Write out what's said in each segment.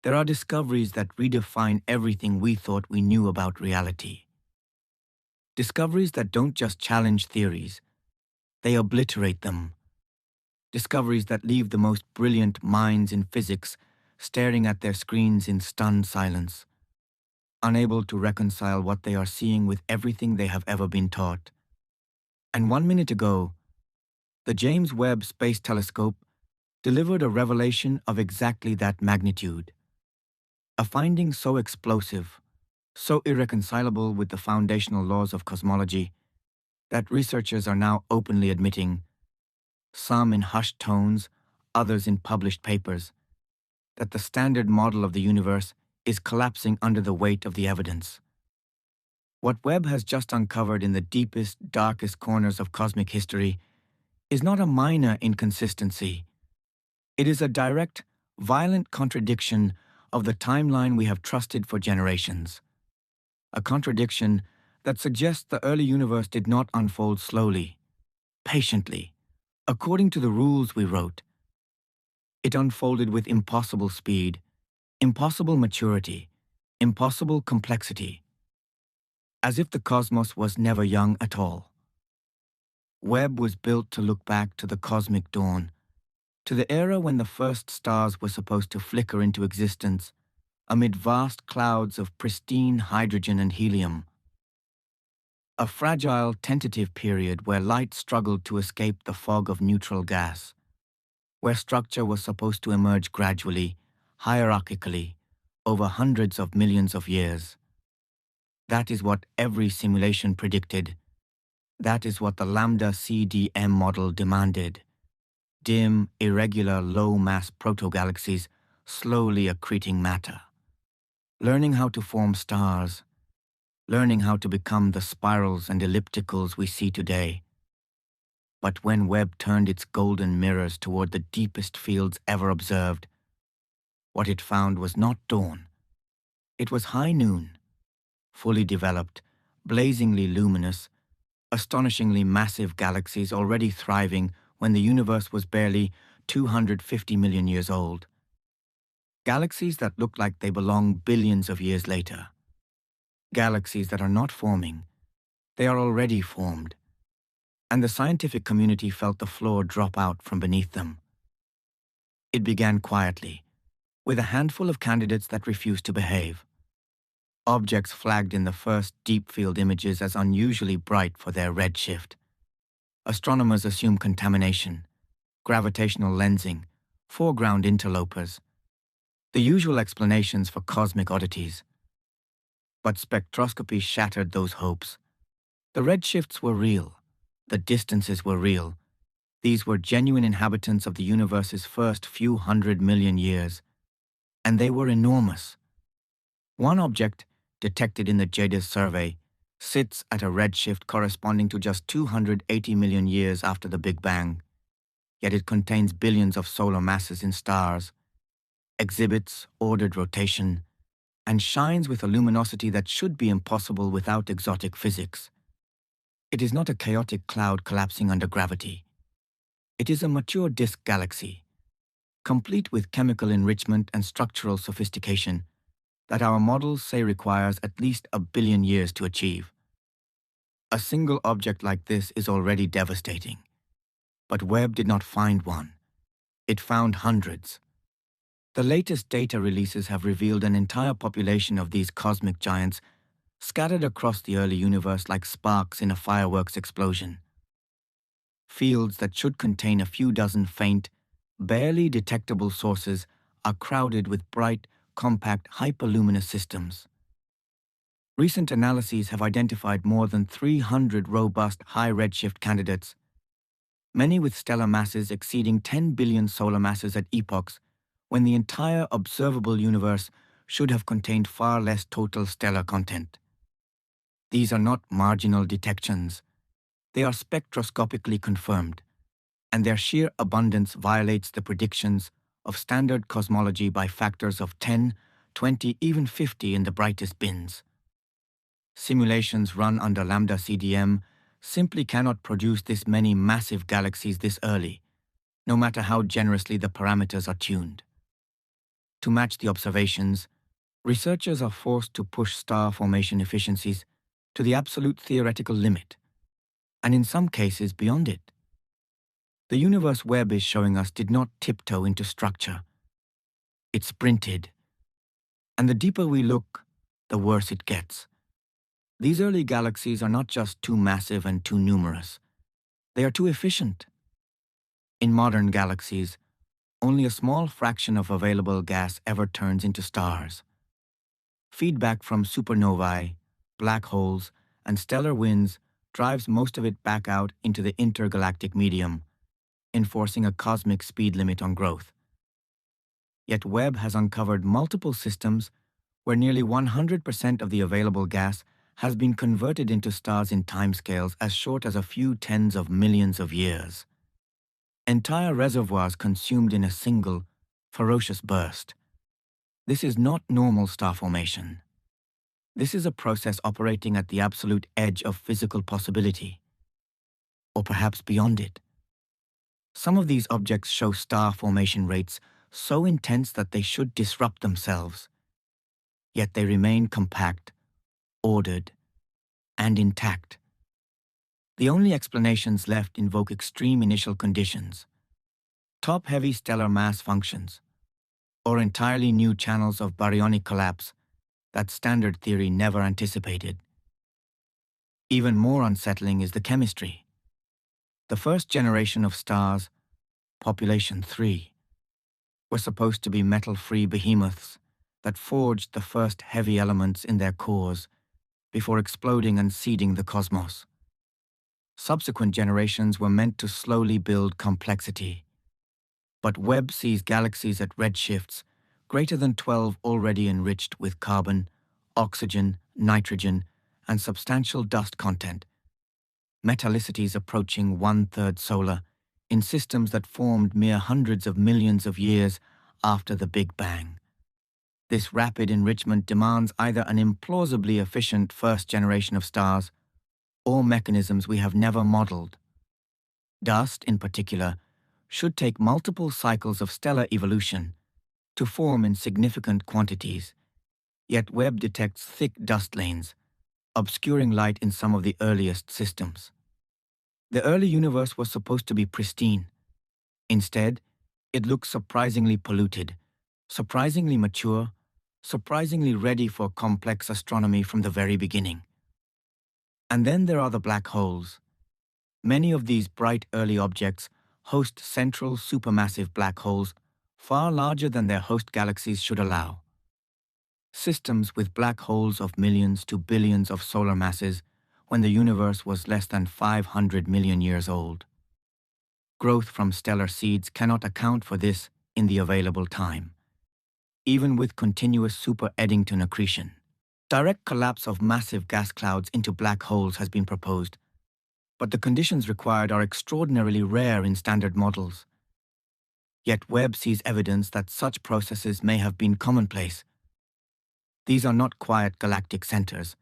There are discoveries that redefine everything we thought we knew about reality. Discoveries that don't just challenge theories, they obliterate them. Discoveries that leave the most brilliant minds in physics staring at their screens in stunned silence, unable to reconcile what they are seeing with everything they have ever been taught. And 1 minute ago, the James Webb Space Telescope delivered a revelation of exactly that magnitude. A finding so explosive, so irreconcilable with the foundational laws of cosmology, that researchers are now openly admitting, some in hushed tones, others in published papers, that the standard model of the universe is collapsing under the weight of the evidence. What Webb has just uncovered in the deepest, darkest corners of cosmic history is not a minor inconsistency. It is a direct, violent contradiction of the timeline we have trusted for generations. A contradiction that suggests the early universe did not unfold slowly, patiently, according to the rules we wrote. It unfolded with impossible speed, impossible maturity, impossible complexity, as if the cosmos was never young at all. Webb was built to look back to the cosmic dawn, to the era when the first stars were supposed to flicker into existence amid vast clouds of pristine hydrogen and helium. A fragile, tentative period where light struggled to escape the fog of neutral gas, where structure was supposed to emerge gradually, hierarchically, over hundreds of millions of years. That is what every simulation predicted. That is what the Lambda CDM model demanded. Dim, irregular, low-mass protogalaxies slowly accreting matter. Learning how to form stars, learning how to become the spirals and ellipticals we see today. But when Webb turned its golden mirrors toward the deepest fields ever observed, what it found was not dawn. It was high noon, fully developed, blazingly luminous, astonishingly massive galaxies already thriving when the universe was barely 250 million years old. Galaxies that look like they belong billions of years later. Galaxies that are not forming, they are already formed. And the scientific community felt the floor drop out from beneath them. It began quietly, with a handful of candidates that refused to behave. Objects flagged in the first deep field images as unusually bright for their redshift. Astronomers assume contamination, gravitational lensing, foreground interlopers, the usual explanations for cosmic oddities. But spectroscopy shattered those hopes. The redshifts were real. The distances were real. These were genuine inhabitants of the universe's first few 100 million years. And they were enormous. One object, detected in the JWST survey, sits at a redshift corresponding to just 280 million years after the Big Bang. Yet it contains billions of solar masses in stars, exhibits ordered rotation, and shines with a luminosity that should be impossible without exotic physics. It is not a chaotic cloud collapsing under gravity. It is a mature disk galaxy, complete with chemical enrichment and structural sophistication that our models say requires at least 1 billion years to achieve. A single object like this is already devastating. But Webb did not find one. It found hundreds. The latest data releases have revealed an entire population of these cosmic giants scattered across the early universe like sparks in a fireworks explosion. Fields that should contain a few dozen faint, barely detectable sources are crowded with bright, compact, hyperluminous systems. Recent analyses have identified more than 300 robust high redshift candidates, many with stellar masses exceeding 10 billion solar masses at epochs when the entire observable universe should have contained far less total stellar content. These are not marginal detections. They are spectroscopically confirmed, and their sheer abundance violates the predictions of standard cosmology by factors of 10, 20, even 50 in the brightest bins. Simulations run under Lambda CDM simply cannot produce this many massive galaxies this early, no matter how generously the parameters are tuned. To match the observations, researchers are forced to push star formation efficiencies to the absolute theoretical limit, and in some cases beyond it. The universe Webb is showing us did not tiptoe into structure. It sprinted. And the deeper we look, the worse it gets. These early galaxies are not just too massive and too numerous. They are too efficient. In modern galaxies, only a small fraction of available gas ever turns into stars. Feedback from supernovae, black holes, and stellar winds drives most of it back out into the intergalactic medium, enforcing a cosmic speed limit on growth. Yet Webb has uncovered multiple systems where nearly 100% of the available gas has been converted into stars in timescales as short as a few tens of millions of years. Entire reservoirs consumed in a single, ferocious burst. This is not normal star formation. This is a process operating at the absolute edge of physical possibility, or perhaps beyond it. Some of these objects show star formation rates so intense that they should disrupt themselves, yet they remain compact, ordered, and intact. The only explanations left invoke extreme initial conditions, top-heavy stellar mass functions, or entirely new channels of baryonic collapse that standard theory never anticipated. Even more unsettling is the chemistry. The first generation of stars, population 3, were supposed to be metal-free behemoths that forged the first heavy elements in their cores before exploding and seeding the cosmos. Subsequent generations were meant to slowly build complexity. But Webb sees galaxies at redshifts greater than 12 already enriched with carbon, oxygen, nitrogen, and substantial dust content. Metallicities approaching 1/3 solar in systems that formed mere hundreds of millions of years after the Big Bang. This rapid enrichment demands either an implausibly efficient first generation of stars or mechanisms we have never modeled. Dust, in particular, should take multiple cycles of stellar evolution to form in significant quantities, yet Webb detects thick dust lanes, obscuring light in some of the earliest systems. The early universe was supposed to be pristine. Instead, it looks surprisingly polluted, surprisingly mature, surprisingly ready for complex astronomy from the very beginning. And then there are the black holes. Many of these bright early objects host central supermassive black holes far larger than their host galaxies should allow. Systems with black holes of millions to billions of solar masses when the universe was less than 500 million years old. Growth from stellar seeds cannot account for this in the available time, even with continuous super-Eddington accretion. Direct collapse of massive gas clouds into black holes has been proposed, but the conditions required are extraordinarily rare in standard models. Yet Webb sees evidence that such processes may have been commonplace. These are not quiet galactic centers.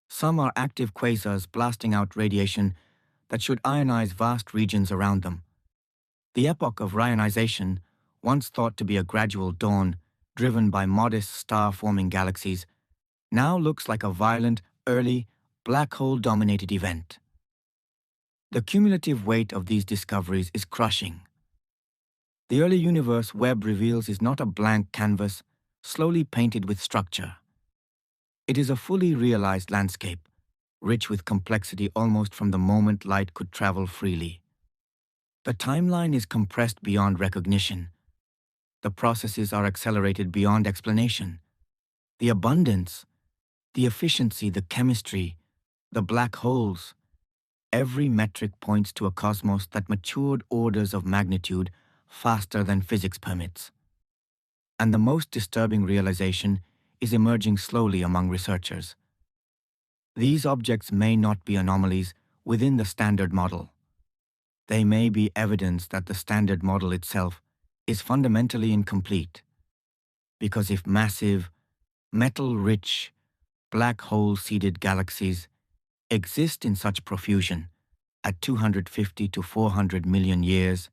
Some are active quasars blasting out radiation that should ionize vast regions around them. The epoch of reionization, once thought to be a gradual dawn driven by modest star-forming galaxies, now looks like a violent, early, black hole-dominated event. The cumulative weight of these discoveries is crushing. The early universe Webb reveals is not a blank canvas, slowly painted with structure. It is a fully realized landscape, rich with complexity almost from the moment light could travel freely. The timeline is compressed beyond recognition. The processes are accelerated beyond explanation. The abundance, the efficiency, the chemistry, the black holes, every metric points to a cosmos that matured orders of magnitude faster than physics permits. And the most disturbing realization is emerging slowly among researchers. These objects may not be anomalies within the standard model. They may be evidence that the standard model itself is fundamentally incomplete. Because if massive, metal-rich, black hole-seeded galaxies exist in such profusion at 250 to 400 million years,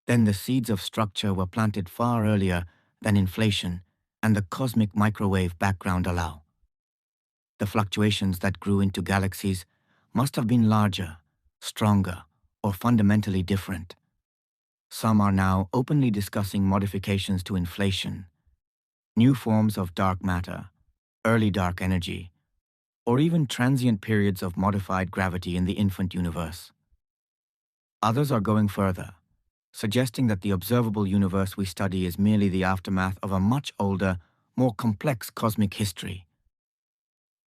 then the seeds of structure were planted far earlier than inflation and the cosmic microwave background allow. The fluctuations that grew into galaxies must have been larger, stronger, or fundamentally different. Some are now openly discussing modifications to inflation, new forms of dark matter, early dark energy, or even transient periods of modified gravity in the infant universe. Others are going further, suggesting that the observable universe we study is merely the aftermath of a much older, more complex cosmic history.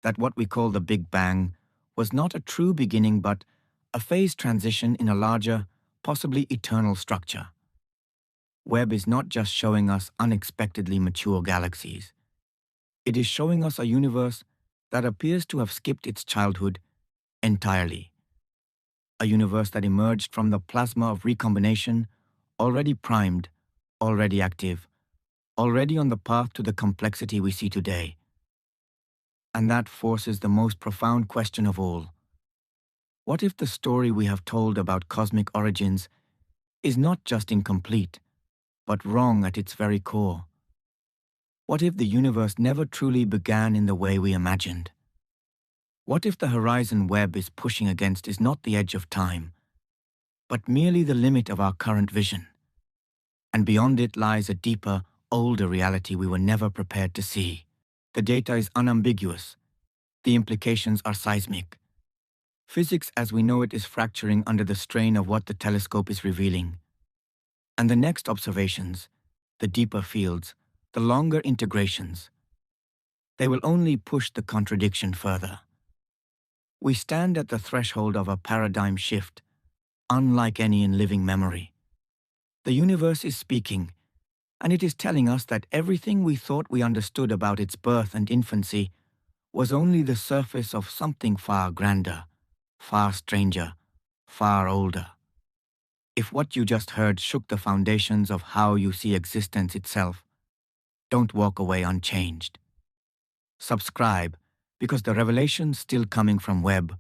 That what we call the Big Bang was not a true beginning but a phase transition in a larger, possibly eternal structure. Webb is not just showing us unexpectedly mature galaxies. It is showing us a universe that appears to have skipped its childhood entirely. A universe that emerged from the plasma of recombination, already primed, already active, already on the path to the complexity we see today. And that forces the most profound question of all. What if the story we have told about cosmic origins is not just incomplete, but wrong at its very core? What if the universe never truly began in the way we imagined? What if the horizon Webb is pushing against is not the edge of time, but merely the limit of our current vision? And beyond it lies a deeper, older reality we were never prepared to see. The data is unambiguous. The implications are seismic. Physics as we know it is fracturing under the strain of what the telescope is revealing. And the next observations, the deeper fields, the longer integrations, they will only push the contradiction further. We stand at the threshold of a paradigm shift, unlike any in living memory. The universe is speaking, and it is telling us that everything we thought we understood about its birth and infancy was only the surface of something far grander, far stranger, far older. If what you just heard shook the foundations of how you see existence itself, don't walk away unchanged. Subscribe, because the revelations still coming from Webb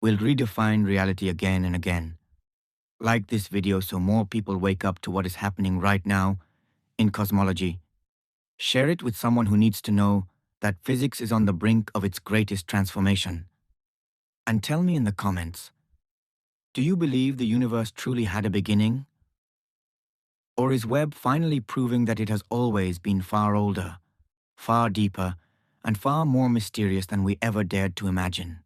will redefine reality again and again. Like this video so more people wake up to what is happening right now in cosmology. Share it with someone who needs to know that physics is on the brink of its greatest transformation. And tell me in the comments, do you believe the universe truly had a beginning? Or is Webb finally proving that it has always been far older, far deeper, and far more mysterious than we ever dared to imagine?